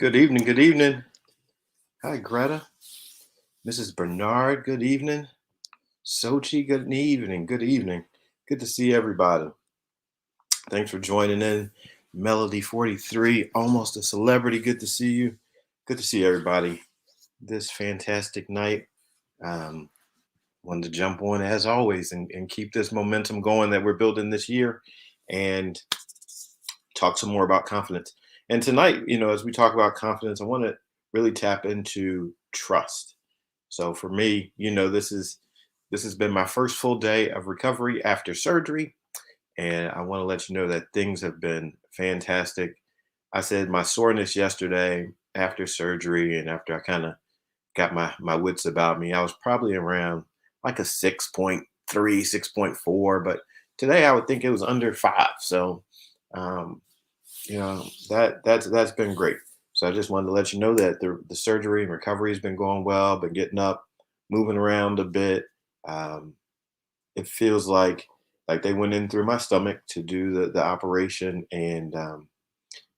Good evening. Good evening. Hi, Greta. Mrs. Bernard, good evening. Sochi, good evening. Good evening. Good to see everybody. Thanks for joining in. Melody 43, almost a celebrity. Good to see you. Good to see everybody this fantastic night. Um, Wanted to jump on as always and keep this momentum going that we're building this year and talk some more about confidence. And tonight, as we talk about confidence, I want to really tap into trust. So for me, this has been my first full day of recovery after surgery, and I want to let you know that things have been fantastic. I said my soreness yesterday after surgery and after I kind of got my wits about me, I was probably around like a 6.3, 6.4, but today I would think it was under 5. So um, that's been great. So I just wanted to let you know that the surgery and recovery has been going well. Been getting up, moving around a bit. Um, it feels like they went in through my stomach to do the operation, and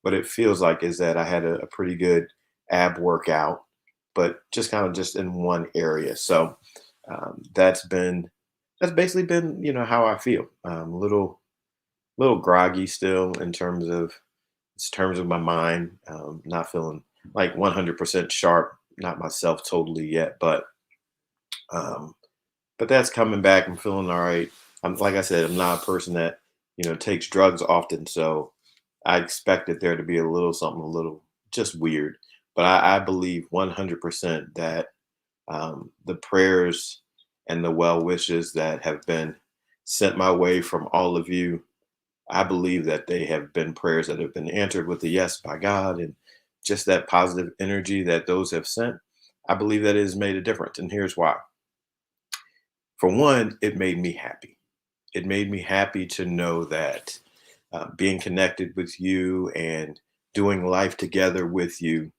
what it feels like is that I had a pretty good ab workout, but just kind of just in one area. So that's basically been how I feel. Little groggy still in terms of my mind, not feeling like 100% sharp, not myself totally yet, um, but that's coming back. I'm feeling all right. I'm like I said, I'm not a person that takes drugs often, so I expected there to be a little something, a little just weird. But I believe 100% that the prayers and the well wishes that have been sent my way from all of you, I believe that they have been prayers that have been answered with a yes by God, and just that positive energy that those have sent. I believe that it has made a difference. And here's why. For one, it made me happy. It made me happy to know that being connected with you and doing life together with you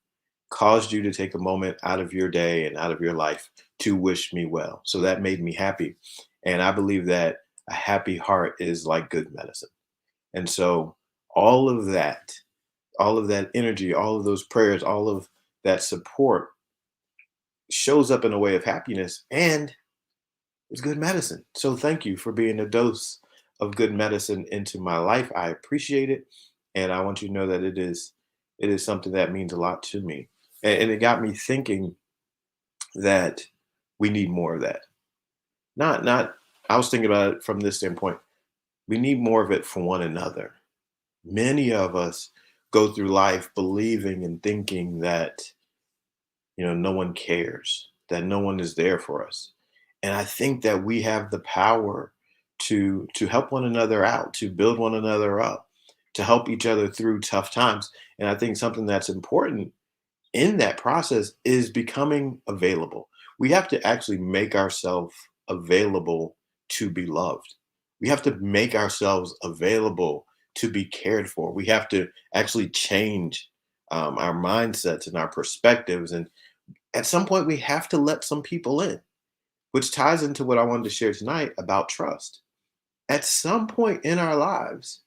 caused you to take a moment out of your day and out of your life to wish me well. So that made me happy. And I believe that a happy heart is like good medicine. And so all of that, all of that energy, all of those prayers, all of that support shows up in a way of happiness, and it's good medicine. So thank you for being a dose of good medicine into my life. I appreciate it. And I want you to know that it is something that means a lot to me. And it got me thinking that we need more of that. Not I was thinking about it from this standpoint. We need more of it for one another. Many of us go through life believing and thinking that no one cares, that no one is there for us. And I think that we have the power to help one another out, to build one another up, to help each other through tough times. And I think something that's important in that process is becoming available. We have to actually make ourselves available to be loved. We have to make ourselves available to be cared for. We have to actually change our mindsets and our perspectives. And at some point, we have to let some people in, which ties into what I wanted to share tonight about trust. At some point in our lives,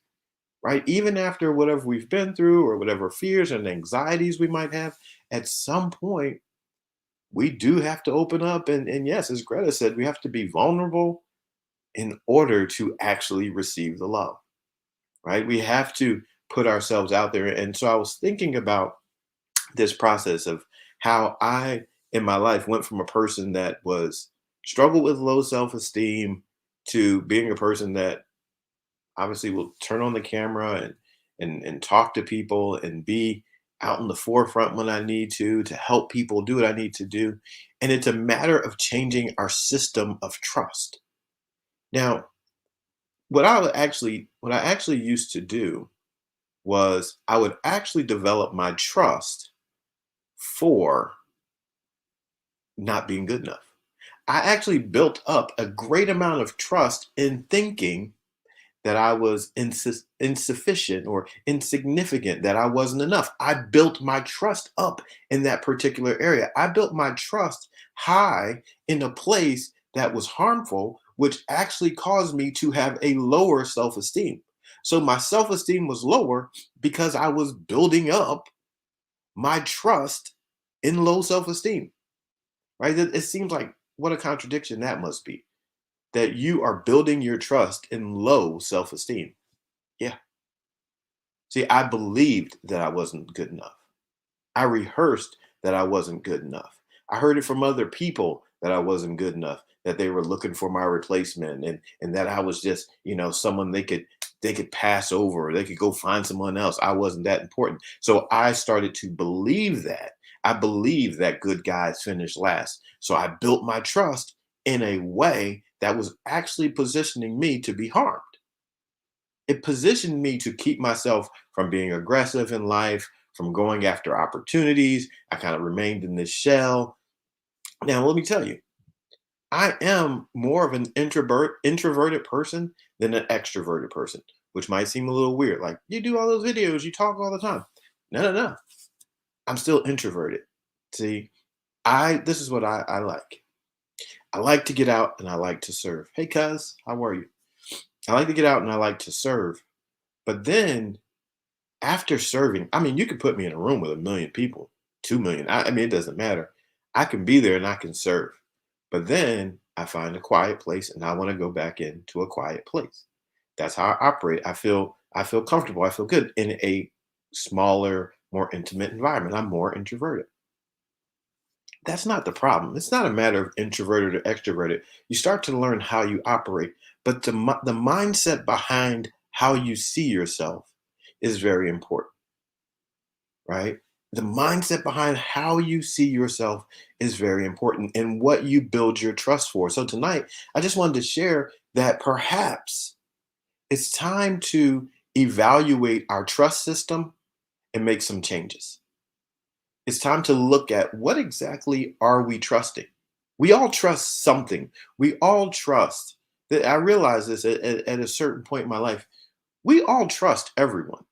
right, even after whatever we've been through or whatever fears and anxieties we might have, at some point, we do have to open up. And yes, as Greta said, we have to be vulnerable in order to actually receive the love, right? We have to put ourselves out there. And so I was thinking about this process of how I, in my life, went from a person that was struggled with low self-esteem to being a person that obviously will turn on the camera and talk to people and be out in the forefront when I need to help people do what I need to do. And it's a matter of changing our system of trust. Now, what I actually used to do was I would actually develop my trust for not being good enough. I actually built up a great amount of trust in thinking that I was insufficient or insignificant, that I wasn't enough. I built my trust up in that particular area. I built my trust high in a place that was harmful, which actually caused me to have a lower self esteem. So my self esteem was lower because I was building up my trust in low self-esteem, right? It seems like what a contradiction that must be, that you are building your trust in low self-esteem. Yeah. See, I believed that I wasn't good enough. I rehearsed that I wasn't good enough. I heard it from other people that I wasn't good enough, that they were looking for my replacement, and that I was just, someone they could pass over, or they could go find someone else. I wasn't that important. So I started to believe that. I believed that good guys finish last. So I built my trust in a way that was actually positioning me to be harmed. It positioned me to keep myself from being aggressive in life, from going after opportunities. I kind of remained in this shell. Now, let me tell you, I am more of an introverted person than an extroverted person, which might seem a little weird. Like, you do all those videos, you talk all the time. No, no, no. I'm still introverted. See, I this is what I like. I like to get out and I like to serve. Hey, cuz, how are you? I like to get out and I like to serve. But then after serving, I mean, you could put me in a room with 1 million people, 2 million. I mean, it doesn't matter. I can be there and I can serve. But then I find a quiet place and I want to go back into a quiet place. That's how I operate. I feel comfortable. I feel good in a smaller, more intimate environment. I'm more introverted. That's not the problem. It's not a matter of introverted or extroverted. You start to learn how you operate, but the mindset behind how you see yourself is very important, right? The mindset behind how you see yourself is very important and what you build your trust for. So tonight, I just wanted to share that perhaps it's time to evaluate our trust system and make some changes. It's time to look at what exactly are we trusting? We all trust something. We all trust that. I realize this at a certain point in my life. We all trust everyone.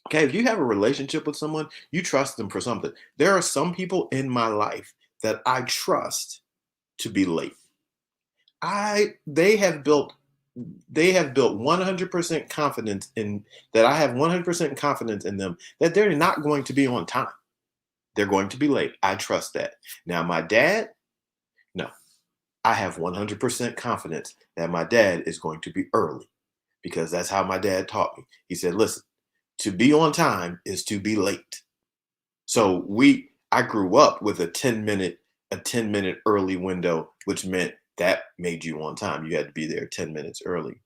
Okay, if you have a relationship with someone, you trust them for something. There are some people in my life that I trust to be late. I they have built 100% confidence in that. I have 100% confidence in them that they're not going to be on time. They're going to be late. I trust that. Now, my dad, no, I have 100% confidence that my dad is going to be early because that's how my dad taught me. He said, listen, to be on time is to be late. So I grew up with a 10-minute early window, which meant that made you on time. You had to be there 10 minutes early.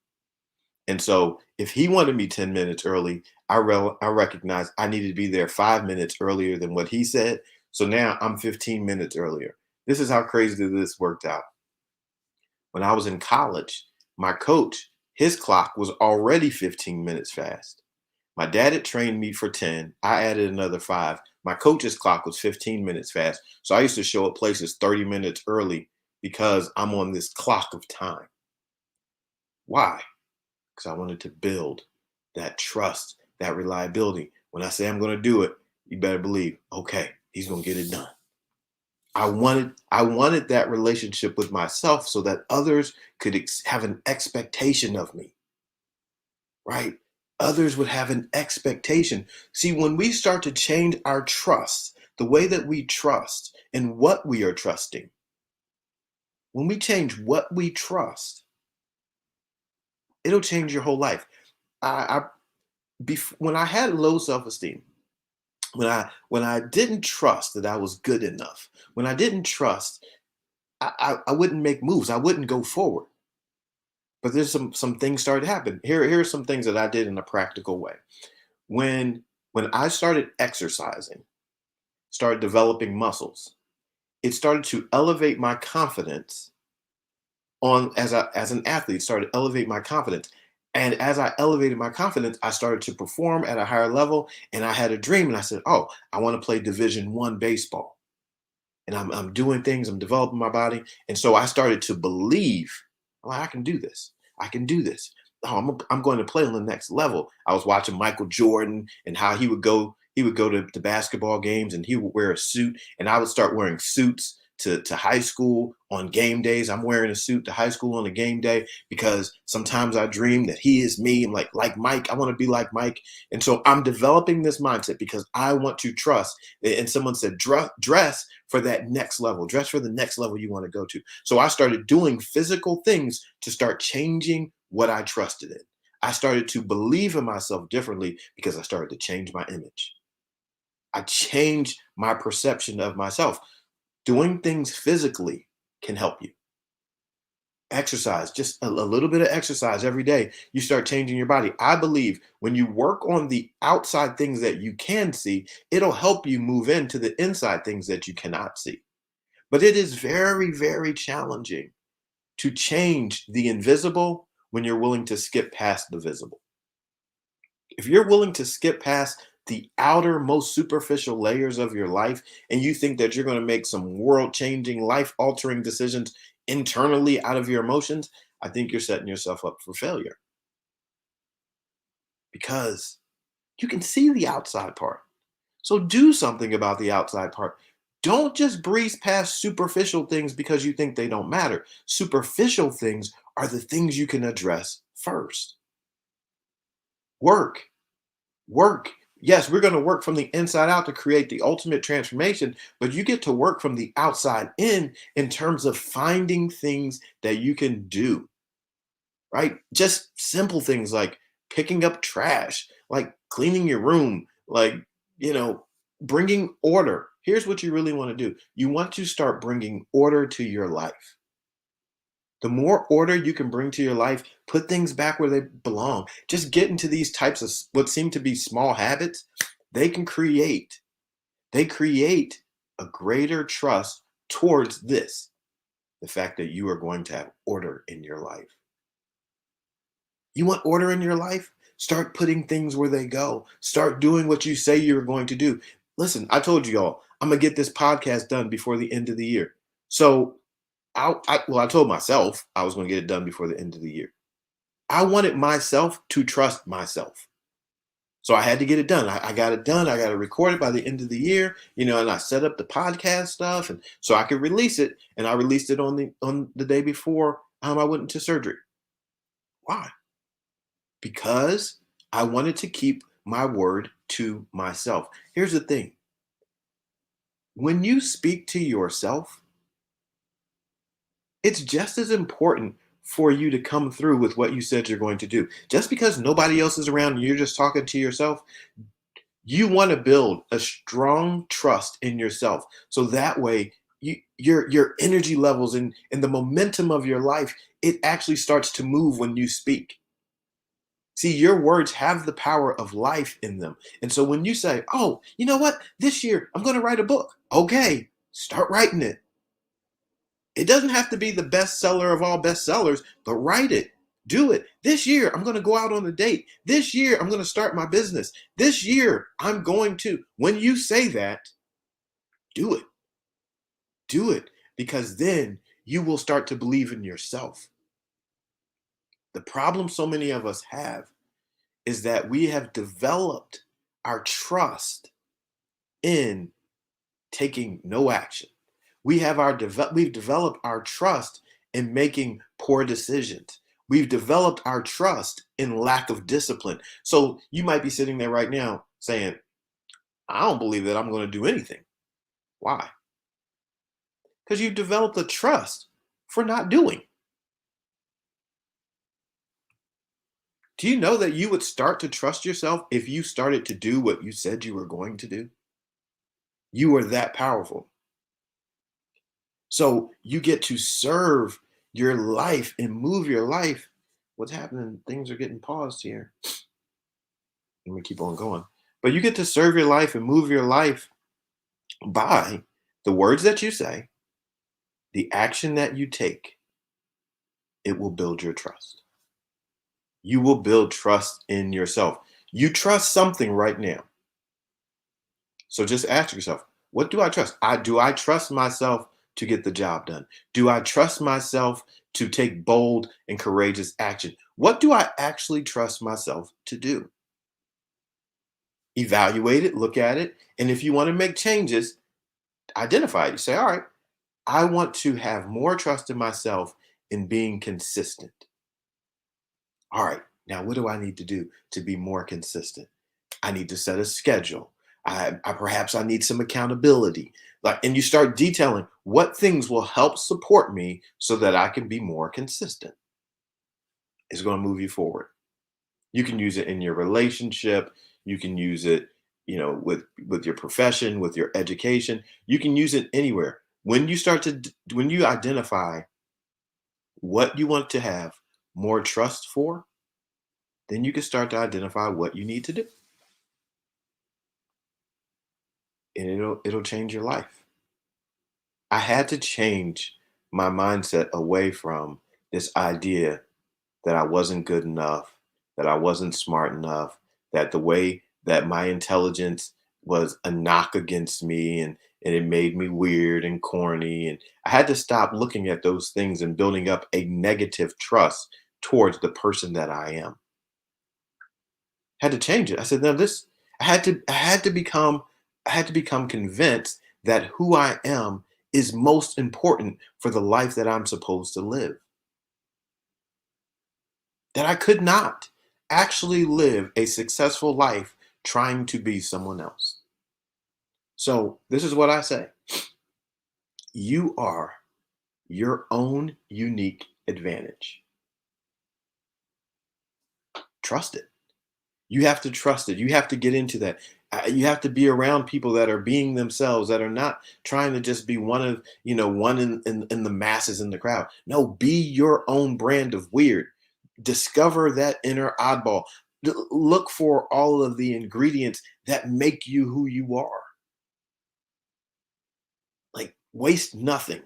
And so if he wanted me 10 minutes early, I recognized I needed to be there 5 minutes earlier than what he said. So now I'm 15 minutes earlier. This is how crazy this worked out. When I was in college, my coach, his clock was already 15 minutes fast. My dad had trained me for 10. I added another 5. My coach's clock was 15 minutes fast. So I used to show up places 30 minutes early because I'm on this clock of time. Why? Because I wanted to build that trust, that reliability. When I say I'm going to do it, you better believe, okay, he's going to get it done. I wanted that relationship with myself so that others could have an expectation of me, right? Others would have an expectation. See, when we start to change our trust, the way that we trust and what we are trusting, when we change what we trust, it'll change your whole life. I when I had low self-esteem, when I didn't trust that I was good enough, when I didn't trust, I wouldn't make moves. I wouldn't go forward. But there's some things started to happen. Here are some things that I did in a practical way. When I started exercising, started developing muscles, it started to elevate my confidence on as an athlete, started to elevate my confidence. And as I elevated my confidence, I started to perform at a higher level. And I had a dream and I said, oh, I want to play Division 1 baseball. And I'm doing things, I'm developing my body. And so I started to believe, oh, I can do this. I can do this. Oh, I'm going to play on the next level. I was watching Michael Jordan and how he would go to the basketball games and he would wear a suit and I would start wearing suits to high school on game days. I'm wearing a suit to high school on a game day because sometimes I dream that he is me. I'm like Mike. I want to be like Mike. And so I'm developing this mindset because I want to trust. And someone said, dress for that next level, dress for the next level you want to go to. So I started doing physical things to start changing what I trusted in. I started to believe in myself differently because I started to change my image. I changed my perception of myself. Doing things physically can help you. Exercise, just a little bit of exercise every day, you start changing your body. I believe when you work on the outside things that you can see, it'll help you move into the inside things that you cannot see. But it is very, very challenging to change the invisible when you're willing to skip past the visible. If you're willing to skip past the outer, most superficial layers of your life, and you think that you're going to make some world changing, life altering decisions internally out of your emotions, I think you're setting yourself up for failure because you can see the outside part. So do something about the outside part. Don't just breeze past superficial things because you think they don't matter. Superficial things are the things you can address first. Work. Work. Yes, we're going to work from the inside out to create the ultimate transformation, but you get to work from the outside in terms of finding things that you can do, right? Just simple things like picking up trash, like cleaning your room, like, you know, bringing order. Here's what you really want to do. You want to start bringing order to your life. The more order you can bring to your life, put things back where they belong. Just get into these types of what seem to be small habits. They can create, they create a greater trust towards this, the fact that you are going to have order in your life. You want order in your life? Start putting things where they go. Start doing what you say you're going to do. Listen, I told you all, I'm going to get this podcast done before the end of the year. So I told myself I was going to get it done before the end of the year. I wanted myself to trust myself. So I had to get it done. I got it done. I got to record it by the end of the year, and I set up the podcast stuff and so I could release it. And I released it on the day before I went into surgery. Why? Because I wanted to keep my word to myself. Here's the thing. When you speak to yourself, it's just as important for you to come through with what you said you're going to do. Just because nobody else is around and you're just talking to yourself, you want to build a strong trust in yourself. So that way, your energy levels and the momentum of your life, it actually starts to move when you speak. See, your words have the power of life in them. And so when you say, oh, you know what? This year, I'm going to write a book. Okay, start writing it. It doesn't have to be the bestseller of all bestsellers, but write it. Do it. This year, I'm going to go out on a date. This year, I'm going to start my business. This year, I'm going to. When you say that, do it. Do it. Because then you will start to believe in yourself. The problem so many of us have is that we have developed our trust in taking no action. We've developed our trust in making poor decisions. We've developed our trust in lack of discipline. So you might be sitting there right now saying, I don't believe that I'm going to do anything. Why? Because you've developed a trust for not doing. Do you know that you would start to trust yourself if you started to do what you said you were going to do? You are that powerful. So you get to serve your life and move your life. What's happening? Things are getting paused here. Let me keep on going. But you get to serve your life and move your life by the words that you say, the action that you take. It will build your trust. You will build trust in yourself. You trust something right now. So just ask yourself, what do I trust? Do I trust myself to get the job done? Do I trust myself to take bold and courageous action? What do I actually trust myself to do? Evaluate it, look at it, and if you want to make changes, identify it. You say, all right, I want to have more trust in myself in being consistent. All right, now what do I need to do to be more consistent? I need to set a schedule. I need some accountability. Like, and you start detailing what things will help support me so that I can be more consistent. It's going to move you forward. You can use it in your relationship. You can use it, with your profession, with your education. You can use it anywhere. When you identify what you want to have more trust for, then you can start to identify what you need to do, and it'll change your life. I had to change my mindset away from this idea that I wasn't good enough, that I wasn't smart enough, that the way that my intelligence was a knock against me, and it made me weird and corny. And I had to stop looking at those things and building up a negative trust towards the person that I am. Had to change it. I said, no, this I had to become convinced that who I am is most important for the life that I'm supposed to live. That I could not actually live a successful life trying to be someone else. So, this is what I say. You are your own unique advantage. Trust it. You have to trust it. You have to get into that. You have to be around people that are being themselves, that are not trying to just be one in the masses in the crowd. No, be your own brand of weird. Discover that inner oddball. Look for all of the ingredients that make you who you are. Like, waste nothing.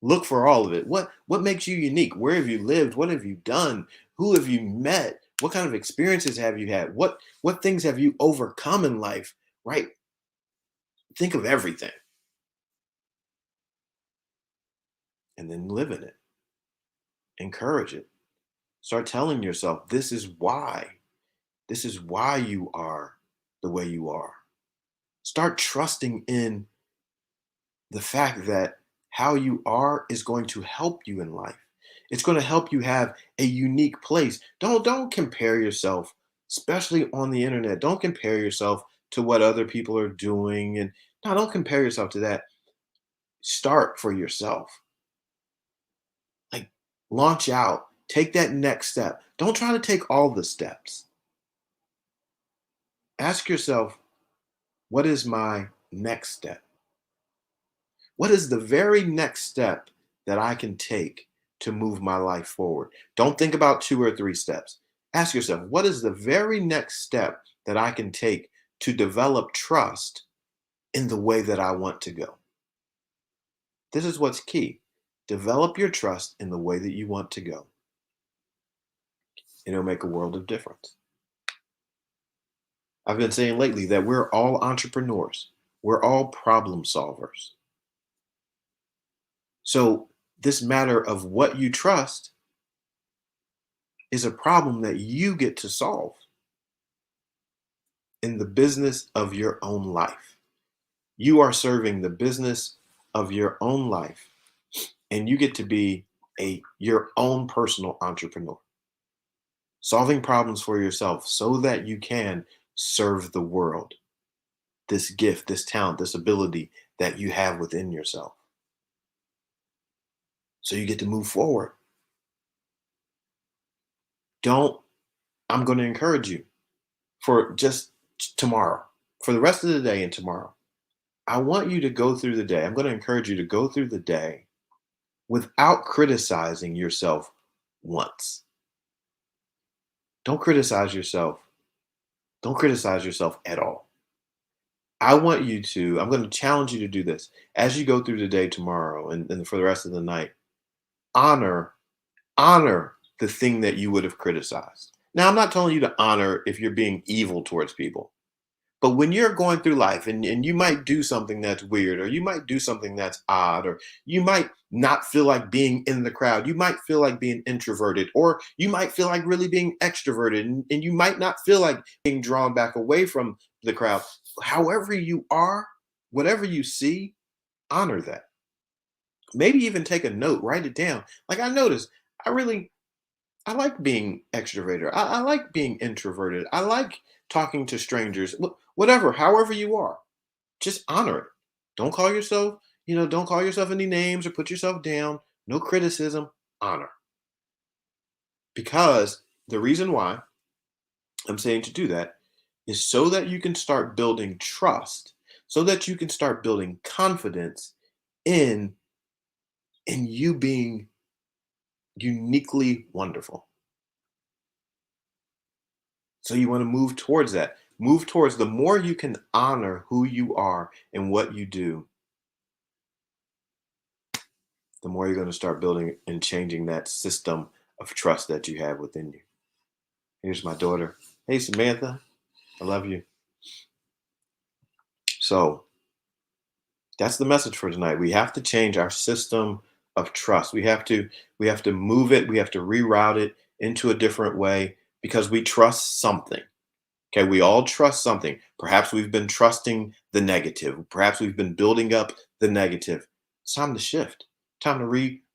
Look for all of it. What makes you unique? Where have you lived? What have you done? Who have you met? What kind of experiences have you had? What things have you overcome in life? Right? Think of everything and then live in it. Encourage it. Start telling yourself this is why. This is why you are the way you are. Start trusting in the fact that how you are is going to help you in life. It's going to help you have a unique place. Don't compare yourself, especially on the internet. Don't compare yourself to what other people are doing, and no, don't compare yourself to that. Start for yourself. Like, launch out. Take that next step. Don't try to take all the steps. Ask yourself, what is my next step? What is the very next step that I can take to move my life forward? Don't think about two or three steps. Ask yourself, what is the very next step that I can take to develop trust in the way that I want to go? This is what's key. Develop your trust in the way that you want to go, and it'll make a world of difference. I've been saying lately that we're all entrepreneurs, we're all problem solvers. So, this matter of what you trust is a problem that you get to solve in the business of your own life. You are serving the business of your own life, and you get to be your own personal entrepreneur, solving problems for yourself so that you can serve the world. This gift, this talent, this ability that you have within yourself. So you get to move forward. Don't, I'm going to encourage you for just tomorrow, for the rest of the day and tomorrow. I want you to go through the day. I'm going to encourage you to go through the day without criticizing yourself once. Don't criticize yourself. Don't criticize yourself at all. I'm going to challenge you to do this as you go through the day tomorrow and for the rest of the night. Honor, honor the thing that you would have criticized. Now, I'm not telling you to honor if you're being evil towards people. But when you're going through life and you might do something that's weird, or you might do something that's odd, or you might not feel like being in the crowd, you might feel like being introverted, or you might feel like really being extroverted, and you might not feel like being drawn back away from the crowd. However you are, whatever you see, honor that. Maybe even take a note, write it down. Like I noticed, I really I like being extroverted. I like being introverted. I like talking to strangers. Whatever, however you are, just honor it. Don't call yourself, don't call yourself any names or put yourself down. No criticism. Honor. Because the reason why I'm saying to do that is so that you can start building trust, so that you can start building confidence in you being uniquely wonderful. So you want to move towards that. Move towards the more you can honor who you are and what you do, the more you're going to start building and changing that system of trust that you have within you. Here's my daughter. Hey, Samantha, I love you. So that's the message for tonight. We have to change our system of trust. We have to move it. We have to reroute it into a different way because we trust something. Okay, we all trust something. Perhaps we've been trusting the negative. Perhaps we've been building up the negative. It's time to shift. Time to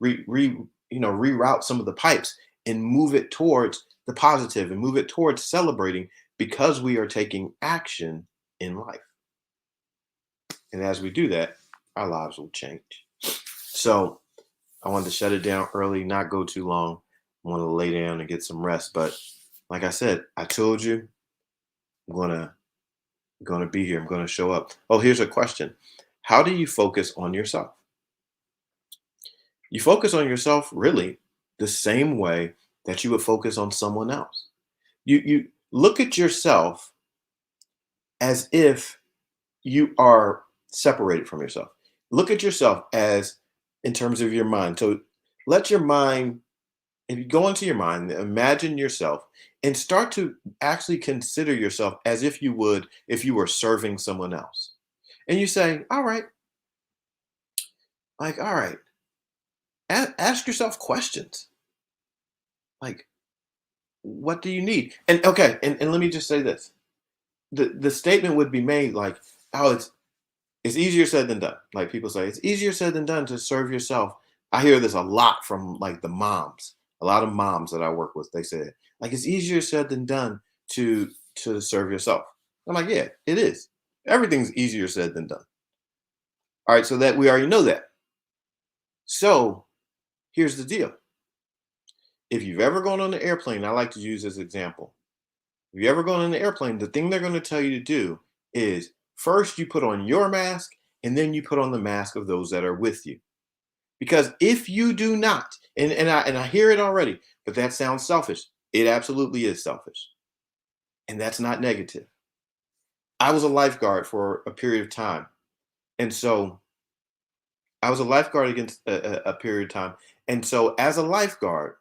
reroute some of the pipes and move it towards the positive and move it towards celebrating because we are taking action in life. And as we do that, our lives will change. So I wanted to shut it down early, not go too long. I want to lay down and get some rest. But like I said, I told you I'm gonna be here. I'm gonna show up. Oh, here's a question. How do you focus on yourself? You focus on yourself really the same way that you would focus on someone else. You look at yourself as if you are separated from yourself. Look at yourself as in terms of your mind. So let your mind, if you go into your mind, imagine yourself and start to actually consider yourself as if you would if you were serving someone else. And you say, all right, all right, ask yourself questions like, what do you need? And okay, and let me just say this. The statement would be made like, oh, it's easier said than done. Like people say, it's easier said than done to serve yourself. I hear this a lot from like the moms. A lot of moms that I work with, they say, like it's easier said than done to serve yourself. I'm like, yeah, it is. Everything's easier said than done. All right, so that we already know that. So here's the deal. If you've ever gone on the airplane, I like to use this example. If you ever gone on the airplane, the thing they're going to tell you to do is first you put on your mask and then you put on the mask of those that are with you. Because if you do not, and I hear it already, but that sounds selfish. It absolutely is selfish. And that's not negative. I was a lifeguard for a period of time. And so I was a lifeguard against a period of time. And so as a lifeguard,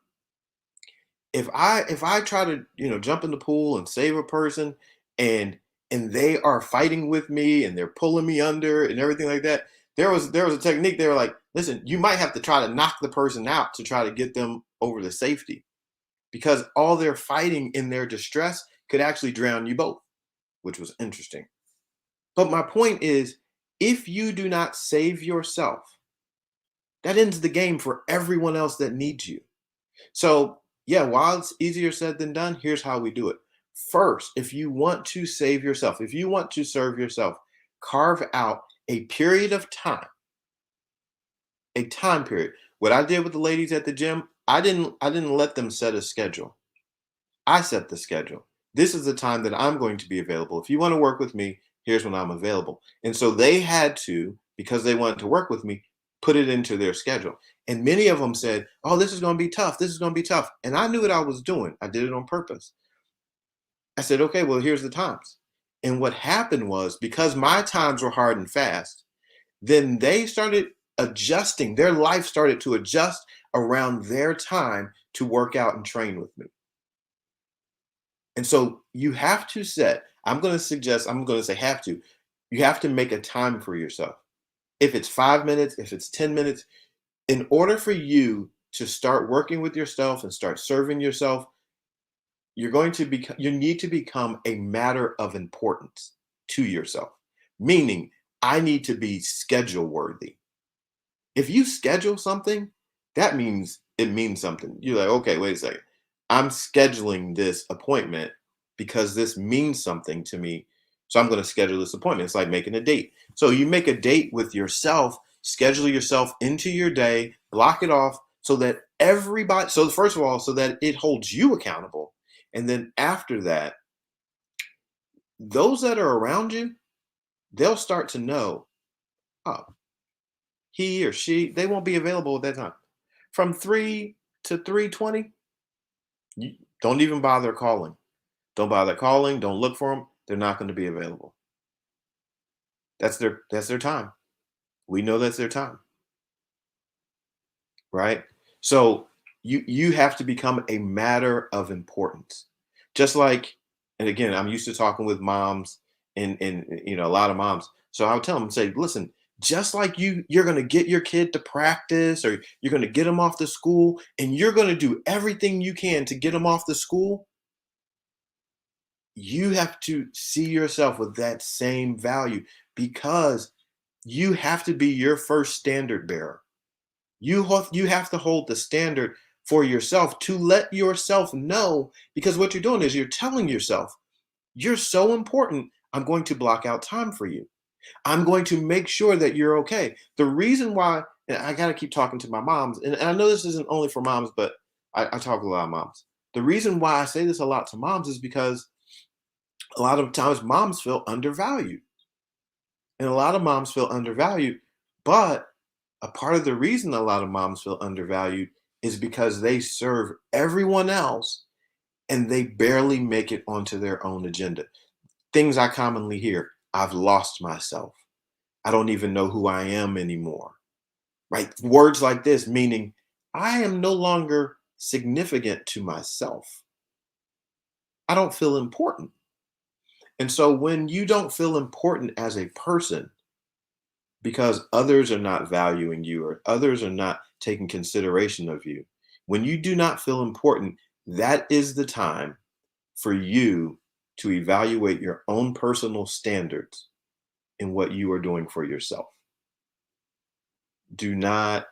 if I try to, jump in the pool and save a person and they are fighting with me and they're pulling me under and everything like that, there was a technique. They were like, listen, you might have to try to knock the person out to try to get them over to safety because all their fighting in their distress could actually drown you both, which was interesting. But my point is, if you do not save yourself, that ends the game for everyone else that needs you. So, yeah, while it's easier said than done, here's how we do it. First, if you want to save yourself, if you want to serve yourself, carve out a period of time, a time period. What I did with the ladies at the gym, I didn't let them set a schedule. I set the schedule. This is the time that I'm going to be available. If you want to work with me, here's when I'm available. And so they had to, because they wanted to work with me, put it into their schedule. And many of them said, oh, this is going to be tough. This is going to be tough. And I knew what I was doing. I did it on purpose. I said, okay, well, here's the times. And what happened was because my times were hard and fast, then they started adjusting. Their life started to adjust around their time to work out and train with me. And so you have to set, I'm going to say have to, you have to make a time for yourself. If it's 5 minutes, if it's 10 minutes, in order for you to start working with yourself and start serving yourself, you need to become a matter of importance to yourself. Meaning, I need to be schedule worthy. If you schedule something, that means it means something. You're like, okay, wait a second. I'm scheduling this appointment because this means something to me. So I'm going to schedule this appointment. It's like making a date. So you make a date with yourself, schedule yourself into your day, block it off so that everybody, so first of all, so that it holds you accountable. And then after that, those that are around you, they'll start to know, oh, he or she, they won't be available at that time. From 3 to 3:20, you don't even bother calling. Don't bother calling, don't look for them. They're not going to be available. That's their time. We know that's their time, right? So you have to become a matter of importance. Just like, and again, I'm used to talking with moms and a lot of moms. So I would tell them, say, listen, just like you're going to get your kid to practice, or you're going to get them off to school, and you're going to do everything you can to get them off to school, you have to see yourself with that same value, because you have to be your first standard bearer. You have to hold the standard for yourself, to let yourself know, because what you're doing is you're telling yourself, you're so important. I'm going to block out time for you. I'm going to make sure that you're okay. The reason why, and I got to keep talking to my moms, and I know this isn't only for moms, but I talk to a lot of moms. The reason why I say this a lot to moms is because a lot of times moms feel undervalued. And a lot of moms feel undervalued, but a part of the reason a lot of moms feel undervalued is because they serve everyone else and they barely make it onto their own agenda. Things I commonly hear: I've lost myself. I don't even know who I am anymore. Right? Words like this, meaning I am no longer significant to myself. I don't feel important. And so when you don't feel important as a person, because others are not valuing you, or others are not taking consideration of you, when you do not feel important, that is the time for you to evaluate your own personal standards in what you are doing for yourself. Do not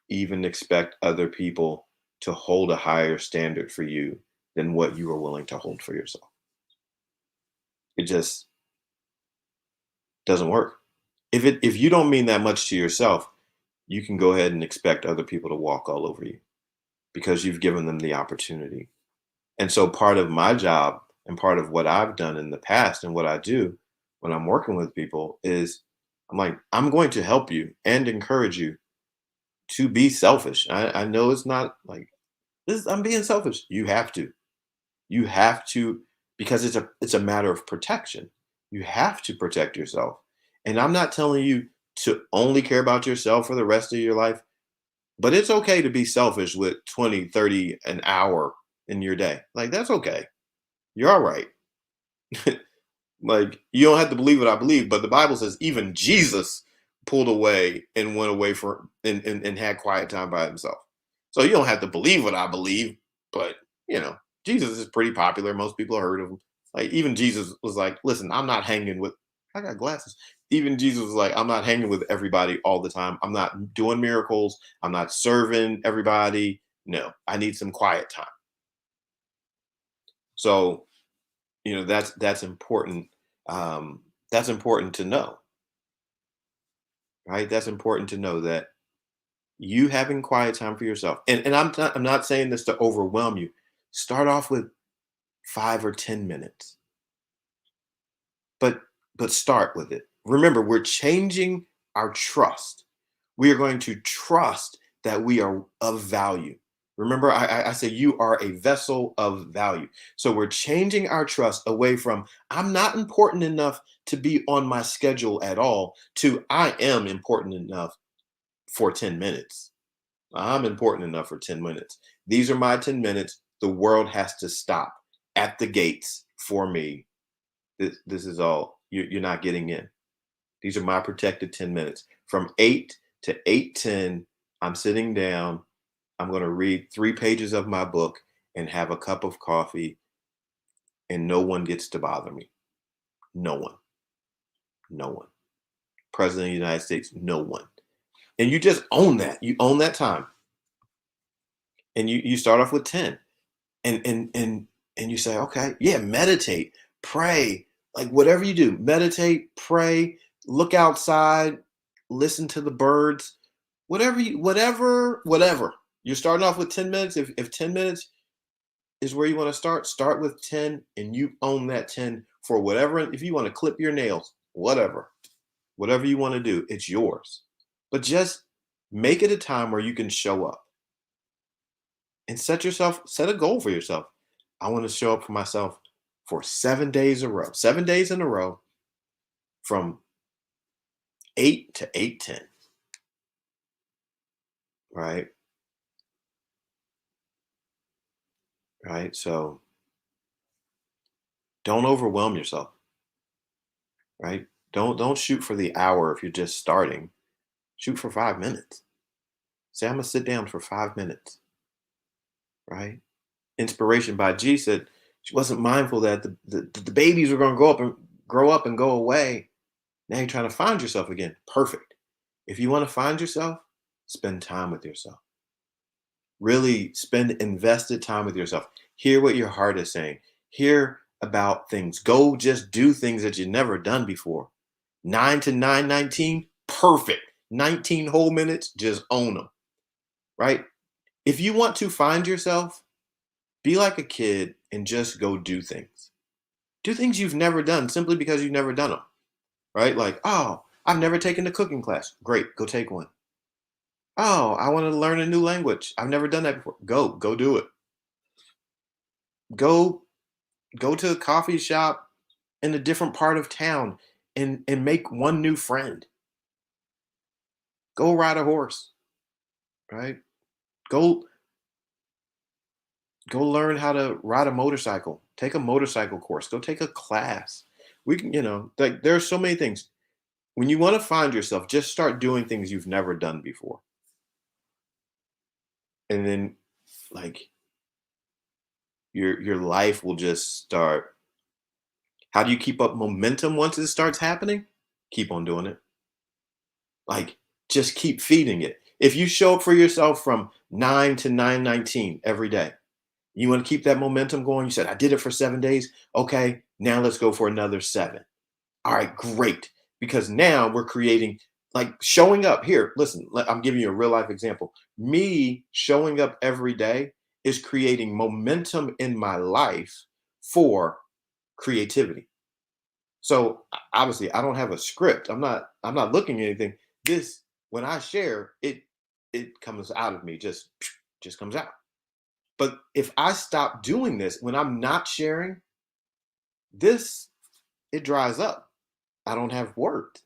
even expect other people to hold a higher standard for you than what you are willing to hold for yourself. It just doesn't work. If you don't mean that much to yourself, you can go ahead and expect other people to walk all over you, because you've given them the opportunity. And so part of my job, and part of what I've done in the past and what I do when I'm working with people is, I'm like, I'm going to help you and encourage you to be selfish. I know it's not like this, I'm being selfish. You have to. You have to, because it's a matter of protection. You have to protect yourself. And I'm not telling you to only care about yourself for the rest of your life, but it's okay to be selfish with 20, 30 an hour in your day. Like, that's okay. You're all right. Like, you don't have to believe what I believe, but the Bible says even Jesus pulled away and went away for and had quiet time by himself. So you don't have to believe what I believe, but you know, Jesus is pretty popular. Most people heard of him. Like, even Jesus was like, listen, I'm not hanging with, I got glasses. Even Jesus was like, I'm not hanging with everybody all the time. I'm not doing miracles. I'm not serving everybody. No, I need some quiet time. So, that's important. That's important to know, right? That's important to know that you having quiet time for yourself. And I'm not saying this to overwhelm you. Start off with 5 or 10 minutes, but start with it. Remember, we're changing our trust. We are going to trust that we are of value. Remember, I say you are a vessel of value. So we're changing our trust away from I'm not important enough to be on my schedule at all, to I am important enough for 10 minutes. I'm important enough for 10 minutes. These are my 10 minutes. The world has to stop at the gates for me. This is all. You're not getting in. These are my protected 10 minutes. From 8 to 8:10, I'm sitting down. I'm going to read 3 pages of my book and have a cup of coffee, and no one gets to bother me. No one. No one. President of the United States, no one. And you just own that. You own that time. And you start off with 10. And you say, okay, yeah, meditate, pray, like whatever you do, meditate, pray, look outside, listen to the birds, whatever. You're starting off with 10 minutes. If 10 minutes is where you want to start with 10 and you own that 10 for whatever. If you want to clip your nails, whatever you want to do, it's yours. But just make it a time where you can show up and set a goal for yourself. I want to show up for myself for 7 days in a row, 7 days in a row from 8 to 8:10. Right. Right. So don't overwhelm yourself. Right. Don't shoot for the hour if you're just starting. Shoot for 5 minutes. Say, I'm gonna sit down for 5 minutes. Right. Inspiration by G said she wasn't mindful that the babies were going to grow up and go away. Now you're trying to find yourself again. Perfect. If you want to find yourself, spend time with yourself. Really spend invested time with yourself. Hear what your heart is saying. Hear about things. Go just do things that you've never done before. 9 to 9:19, perfect. 19 whole minutes, just own them. Right? If you want to find yourself, be like a kid and just go do things. Do things you've never done simply because you've never done them. Right? Like, oh, I've never taken a cooking class. Great, go take one. Oh, I want to learn a new language. I've never done that before. Go do it. Go go to a coffee shop in a different part of town and make one new friend. Go ride a horse, right? Go go learn how to ride a motorcycle. Take a motorcycle course. Go take a class. We can, like there's so many things. When you want to find yourself, just start doing things you've never done before. And then like your life will just start. How do you keep up momentum once it starts happening? Keep on doing it. Like just keep feeding it. If you show up for yourself from 9 to 9:19 every day, you want to keep that momentum going. You said, I did it for 7 days. Okay, now let's go for another 7. All right, great. Because now we're creating, like showing up here. Listen, I'm giving you a real life example. Me showing up every day is creating momentum in my life for creativity. So obviously I don't have a script. I'm not looking at anything. This when I share, it comes out of me, just comes out. But if I stop doing this, when I'm not sharing, this it dries up. I don't have words,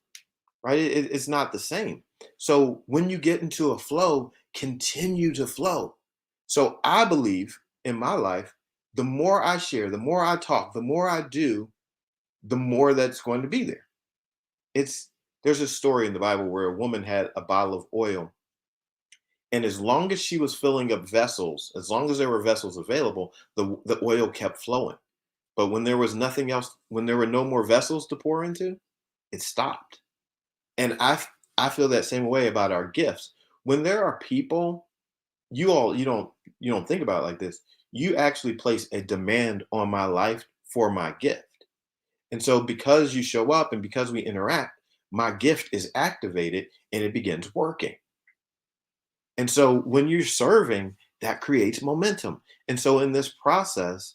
right? It's not the same. So when you get into a flow, continue to flow. So I believe in my life, the more I share, the more I talk, the more I do, the more that's going to be there. It's There's a story in the Bible where a woman had a bottle of oil, and as long as she was filling up vessels, as long as there were vessels available, the oil kept flowing. But when there was nothing else, when there were no more vessels to pour into, it stopped. And I feel that same way about our gifts. When there are people, you don't think about it like this. You actually place a demand on my life for my gift. And so because you show up and because we interact, my gift is activated and it begins working. And so when you're serving, that creates momentum. And so in this process,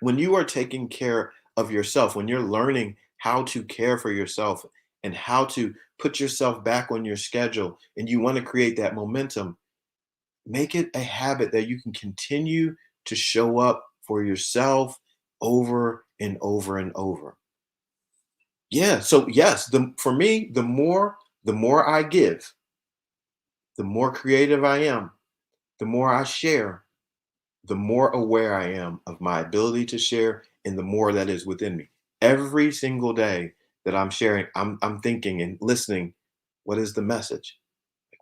when you are taking care of yourself, when you're learning how to care for yourself and how to put yourself back on your schedule, and you want to create that momentum, make it a habit that you can continue to show up for yourself over and over and over. Yeah. So yes, for me, the more I give, the more creative I am, the more I share, the more aware I am of my ability to share and the more that is within me. Every single day that I'm sharing, I'm thinking and listening, what is the message?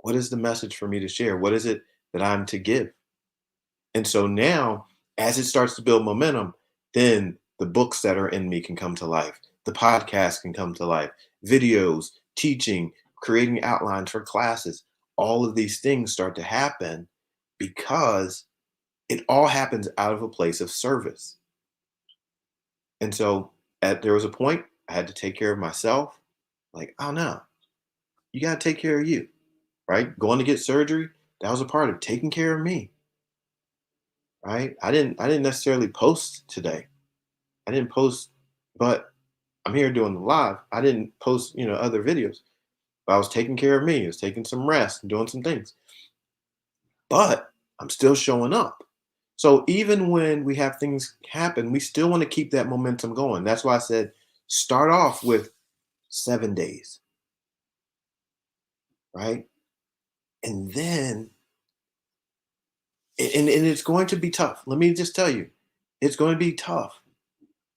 What is the message for me to share? What is it that I'm to give? And so now, as it starts to build momentum, then the books that are in me can come to life. The podcast can come to life. Videos, teaching, creating outlines for classes. All of these things start to happen because it all happens out of a place of service. And so there was a point I had to take care of myself. Like, oh no, you got to take care of you, right? Going to get surgery, that was a part of taking care of me, right? I didn't necessarily post today. I didn't post, but I'm here doing the live. I didn't post, other videos. But I was taking care of me. I was taking some rest and doing some things. But I'm still showing up. So even when we have things happen, we still want to keep that momentum going. That's why I said start off with 7 days, right? And then, and it's going to be tough. Let me just tell you, it's going to be tough.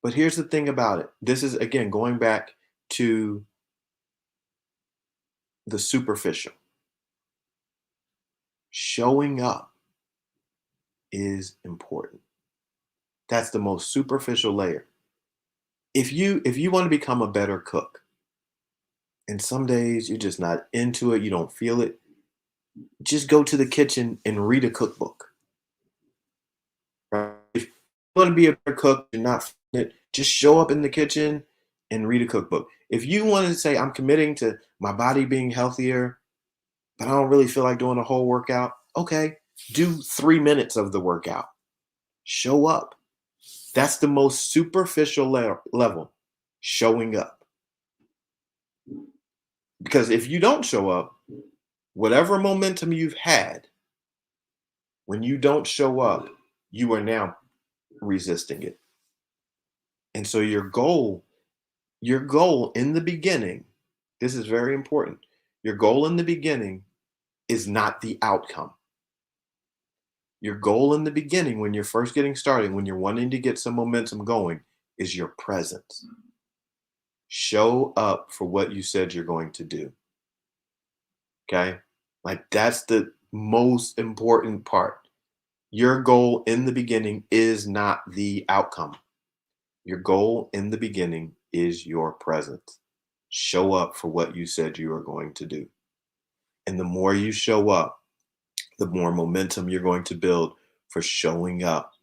But here's the thing about it. This is, again, going back to the superficial. Showing up is important. That's the most superficial layer. If you want to become a better cook, and some days you're just not into it, you don't feel it, just go to the kitchen and read a cookbook. Right? If you want to be a better cook and not feeling it, just show up in the kitchen and read a cookbook. If you want to say I'm committing to my body being healthier, but I don't really feel like doing a whole workout, okay, do 3 minutes of the workout. Show up. That's the most superficial level, showing up. Because if you don't show up, whatever momentum you've had, when you don't show up, you are now resisting it. And so your goal in the beginning, this is very important. Your goal in the beginning is not the outcome. Your goal in the beginning, when you're first getting started, when you're wanting to get some momentum going, is your presence. Show up for what you said you're going to do. Okay? Like that's the most important part. Your goal in the beginning is not the outcome. Your goal in the beginning is your presence. Show up for what you said you are going to do. And the more you show up, the more momentum you're going to build for showing up.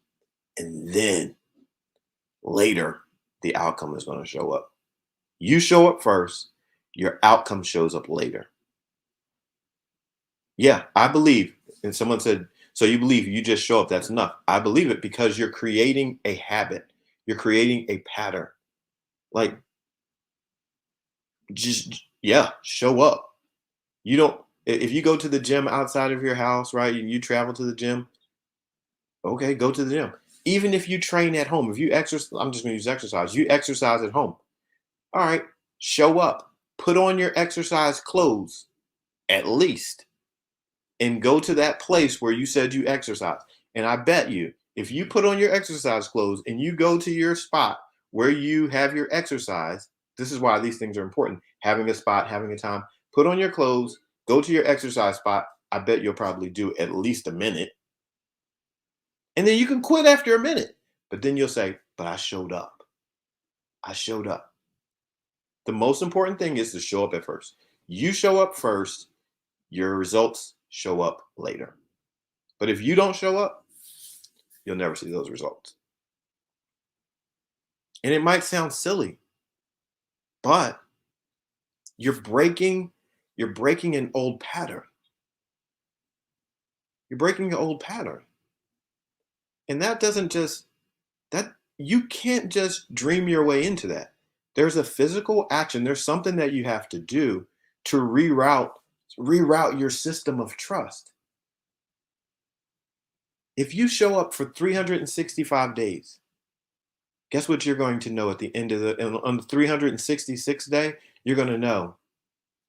And then later, the outcome is going to show up. You show up first, your outcome shows up later. Yeah, I believe. And someone said, so you believe you just show up, that's enough. I believe it because you're creating a habit, you're creating a pattern. Like, just, yeah, show up. You don't, if you go to the gym outside of your house, right, and you travel to the gym, okay, go to the gym. Even if you train at home, if you exercise, I'm just going to use exercise, you exercise at home. All right, show up, put on your exercise clothes at least, and go to that place where you said you exercise. And I bet you, if you put on your exercise clothes and you go to your spot where you have your exercise, this is why these things are important. Having a spot, having a time, put on your clothes, go to your exercise spot. I bet you'll probably do at least a minute. And then you can quit after a minute. But then you'll say, but I showed up. I showed up. The most important thing is to show up at first. You show up first, your results show up later. But if you don't show up, you'll never see those results. And it might sound silly, but you're breaking an old pattern. You're breaking an old pattern. And that doesn't just that you can't just dream your way into that. There's a physical action, there's something that you have to do to reroute your system of trust. If you show up for 365 days, guess what you're going to know at the end of on the 366th day, you're going to know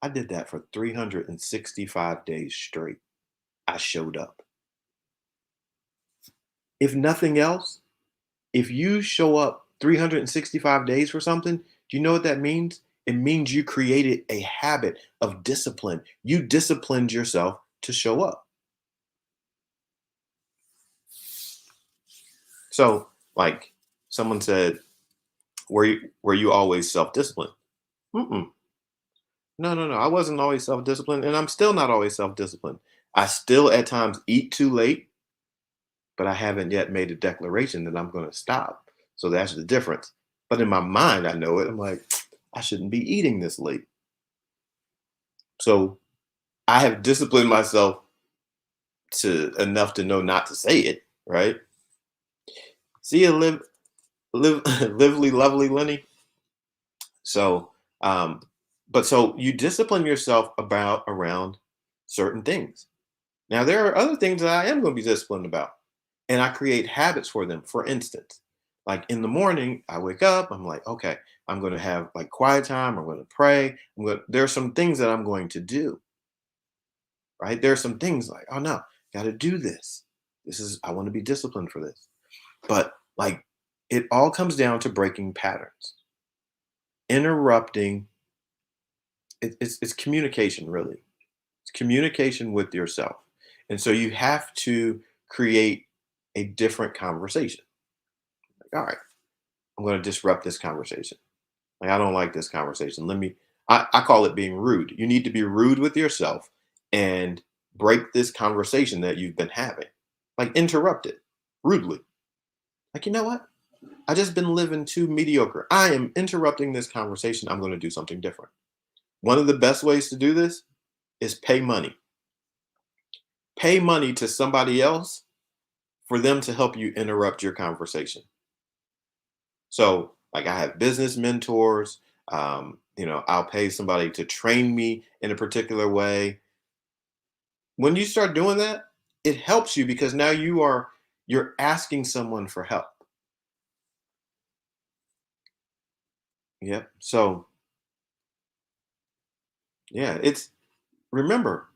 I did that for 365 days straight. I showed up. If nothing else, if you show up 365 days for something, do you know what that means? It means you created a habit of discipline. You disciplined yourself to show up. So, like someone said, were you always self-disciplined? Mm-mm. No, no, no. I wasn't always self-disciplined, and I'm still not always self-disciplined. I still at times eat too late, but I haven't yet made a declaration that I'm going to stop. So that's the difference. But in my mind, I know it. I'm like, I shouldn't be eating this late. So I have disciplined myself to enough to know not to say it, right? See you live lively, lovely Lenny. So but so you discipline yourself about around certain things. Now there are other things that I am going to be disciplined about. And I create habits for them. For instance, like in the morning, I wake up, I'm like, okay, I'm going to have like quiet time, I'm going to pray. There are some things that I'm going to do, right? There are some things like, oh no, got to do this. I want to be disciplined for this. But like, it all comes down to breaking patterns, interrupting. It's communication, really. It's communication with yourself. And so you have to create a different conversation. Like, all right, I'm going to disrupt this conversation. Like, I don't like this conversation. I call it being rude. You need to be rude with yourself and break this conversation that you've been having. Like, interrupt it rudely. Like, you know what? I just been living too mediocre. I am interrupting this conversation. I'm going to do something different. One of the best ways to do this is pay money. Pay money to somebody else for them to help you interrupt your conversation. So, like, I have business mentors. I'll pay somebody to train me in a particular way. When you start doing that, it helps you because now you're asking someone for help. Yep. So, yeah, it's remember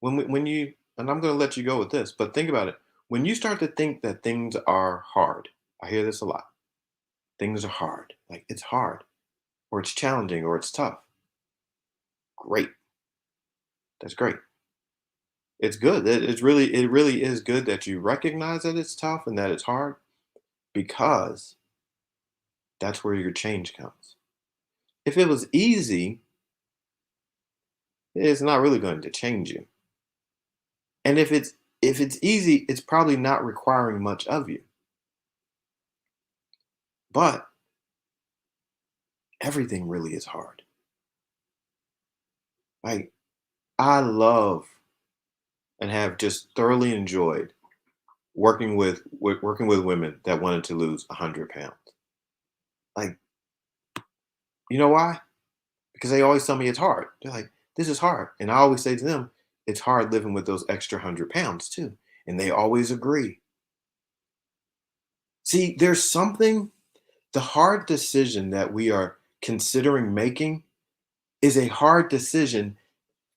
when you and I'm going to let you go with this, but think about it. When you start to think that things are hard, I hear this a lot. Things are hard. Like it's hard, or it's challenging, or it's tough. Great. That's great. It's good. It really is good that you recognize that it's tough and that it's hard because that's where your change comes. If it was easy, it's not really going to change you. And if it's easy, it's probably not requiring much of you. But everything really is hard. Like I love and have just thoroughly enjoyed working with women that wanted to lose 100 pounds. Like, you know why? Because they always tell me it's hard. They're like, this is hard. And I always say to them, it's hard living with those extra 100 pounds too. And they always agree. See, there's something, the hard decision that we are considering making is a hard decision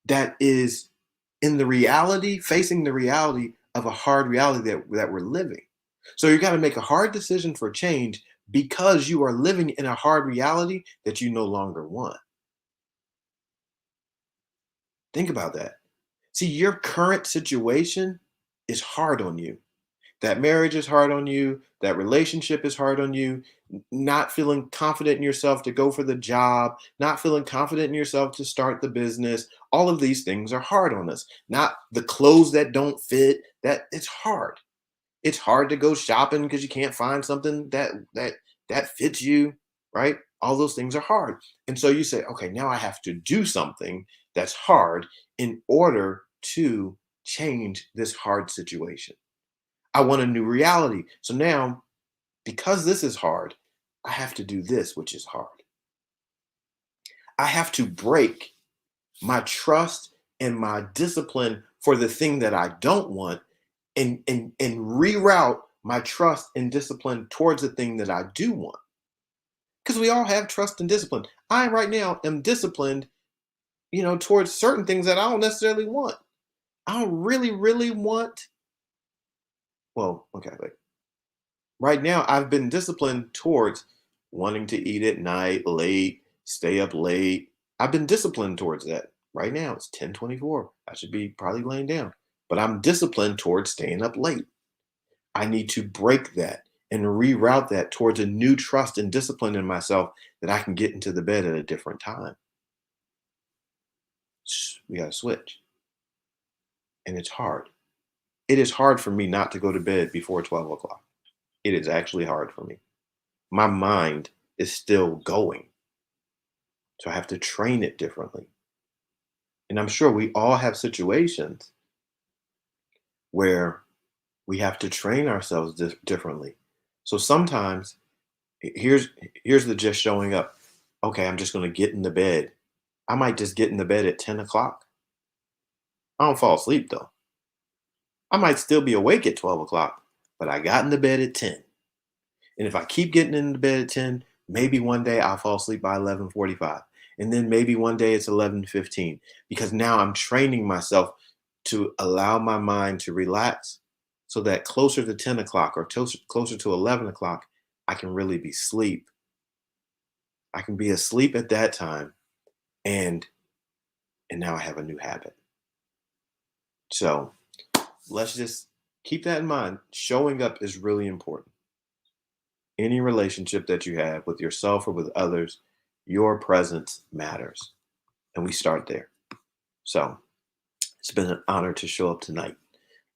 that is in the reality, facing the reality of a hard reality that we're living. So you got to make a hard decision for change because you are living in a hard reality that you no longer want. Think about that. See, your current situation is hard on you. That marriage is hard on you. That relationship is hard on you. Not feeling confident in yourself to go for the job, not feeling confident in yourself to start the business. All of these things are hard on us. Not the clothes that don't fit. That it's hard. It's hard to go shopping because you can't find something that fits you, right? All those things are hard. And so you say, okay, now I have to do something that's hard in order to change this hard situation. I want a new reality. So now, because this is hard, I have to do this, which is hard. I have to break my trust and my discipline for the thing that I don't want and reroute my trust and discipline towards the thing that I do want. Because we all have trust and discipline. I right now am disciplined, towards certain things that I don't necessarily want. I don't really, really want. Well, okay, wait. Right now I've been disciplined towards wanting to eat at night, late, stay up late. I've been disciplined towards that. Right now it's 10:24. I should be probably laying down. But I'm disciplined towards staying up late. I need to break that and reroute that towards a new trust and discipline in myself that I can get into the bed at a different time. We got to switch. And it's hard. It is hard for me not to go to bed before 12 o'clock. It is actually hard for me. My mind is still going. So I have to train it differently. And I'm sure we all have situations where we have to train ourselves differently. So sometimes here's the just showing up. Okay, I'm just going to get in the bed. I might just get in the bed at 10 o'clock. I don't fall asleep though. I might still be awake at 12 o'clock, but I got in the bed at 10. And if I keep getting in the bed at 10, maybe one day I'll fall asleep by 11:45. And then maybe one day it's 11:15 because now I'm training myself to allow my mind to relax so that closer to 10 o'clock or closer to 11 o'clock, I can really be asleep. I can be asleep at that time and now I have a new habit. So let's just keep that in mind. Showing up is really important. Any relationship that you have with yourself or with others, your presence matters. And we start there. So it's been an honor to show up tonight.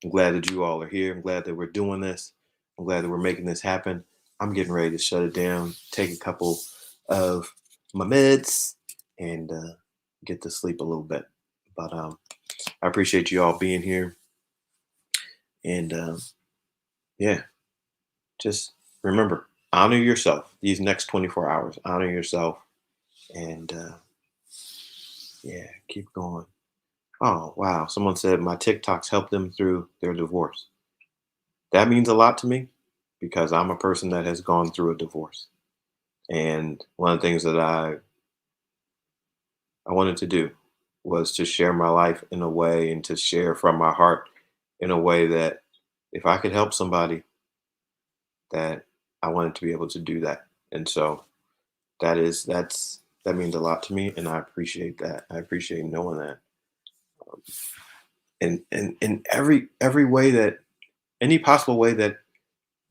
I'm glad that you all are here. I'm glad that we're doing this. I'm glad that we're making this happen. I'm getting ready to shut it down, take a couple of my meds, and get to sleep a little bit. But I appreciate you all being here. And yeah, just remember, honor yourself these next 24 hours. Honor yourself. And yeah, keep going. Oh, wow. Someone said my TikToks helped them through their divorce. That means a lot to me because I'm a person that has gone through a divorce. And one of the things that I wanted to do was to share my life in a way and to share from my heart in a way that if I could help somebody, that I wanted to be able to do that. And so that means a lot to me and I appreciate that. I appreciate knowing that. Um, and in every way that any possible way that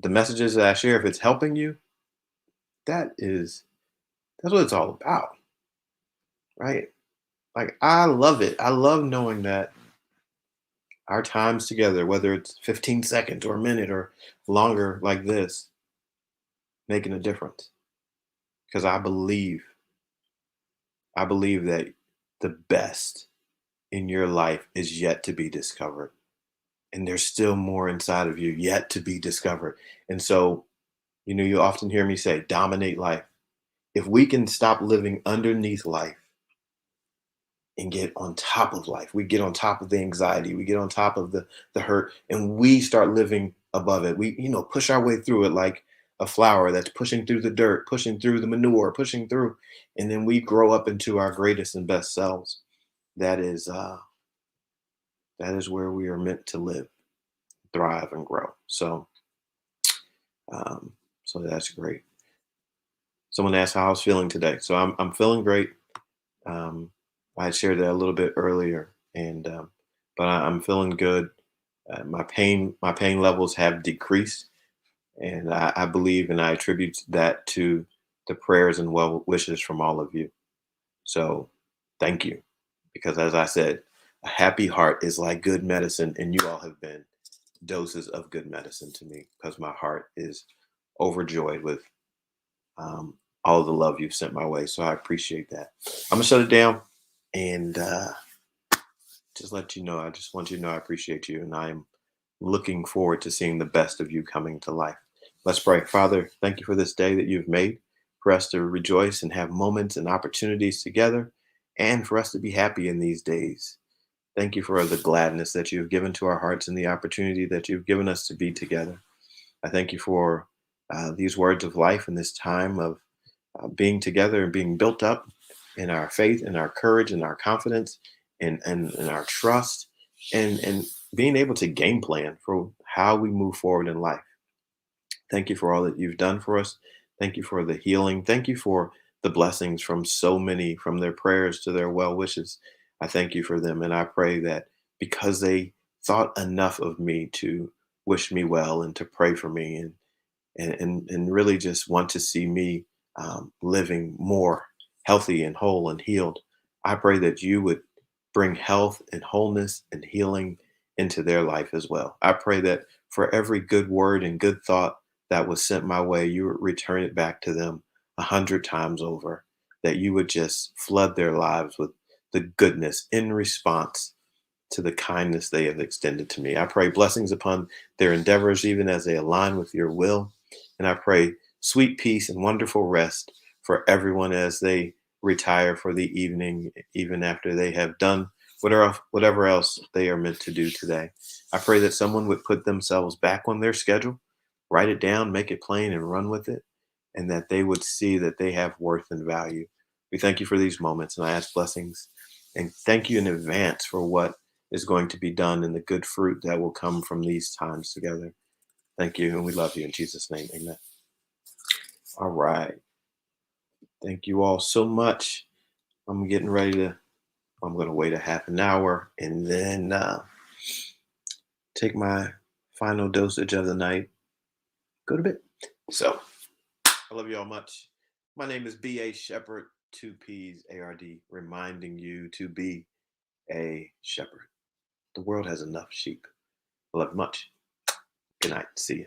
the messages that I share, if it's helping you, that is that's what it's all about, right? Like I love it. I love knowing that our times together, whether it's 15 seconds or a minute or longer like this, making a difference. Because I believe that the best in your life is yet to be discovered. And there's still more inside of you yet to be discovered. And so, you often hear me say, dominate life. If we can stop living underneath life and get on top of life, we get on top of the anxiety, we get on top of the hurt, and we start living above it. We, push our way through it like a flower that's pushing through the dirt, pushing through the manure, pushing through, and then we grow up into our greatest and best selves. That is that is where we are meant to live, thrive, and grow. Um, so that's great. Someone asked how I was feeling today. So I'm feeling great. Um, I had shared that a little bit earlier, and but I'm feeling good. My pain levels have decreased, and I believe and I attribute that to the prayers and well wishes from all of you. So thank you, because as I said, a happy heart is like good medicine, and you all have been doses of good medicine to me because my heart is overjoyed with um, all of the love you've sent my way. So I appreciate that. I'm gonna shut it down and just let you know. I just want you to know I appreciate you, and I am looking forward to seeing the best of you coming to life. Let's pray. Father, thank you for this day that you've made, for us to rejoice and have moments and opportunities together, and for us to be happy in these days. Thank you for the gladness that you've given to our hearts and the opportunity that you've given us to be together. I thank you for these words of life and this time of being together and being built up in our faith and our courage and our confidence and our trust and being able to game plan for how we move forward in life. Thank you for all that you've done for us. Thank you for the healing. Thank you for the blessings from so many, from their prayers to their well wishes. I thank you for them. And I pray that because they thought enough of me to wish me well and to pray for me and really just want to see me living more healthy and whole and healed. I pray that you would bring health and wholeness and healing into their life as well. I pray that for every good word and good thought that was sent my way, you would return it back to them 100 times over, that you would just flood their lives with the goodness in response to the kindness they have extended to me. I pray blessings upon their endeavors, even as they align with your will. And I pray sweet peace and wonderful rest for everyone as they retire for the evening, even after they have done whatever else they are meant to do today. I pray that someone would put themselves back on their schedule, write it down, make it plain, and run with it, and that they would see that they have worth and value. We thank you for these moments, and I ask blessings and thank you in advance for what is going to be done and the good fruit that will come from these times together. Thank you, and we love you in Jesus' name. Amen. All right. Thank you all so much. I'm getting ready to, I'm going to wait a half an hour and then take my final dosage of the night, go to bed. So I love you all much. My name is B.A. Shepherd, 2P's ARD, reminding you to be a shepherd. The world has enough sheep. I love you much. Good night. See you.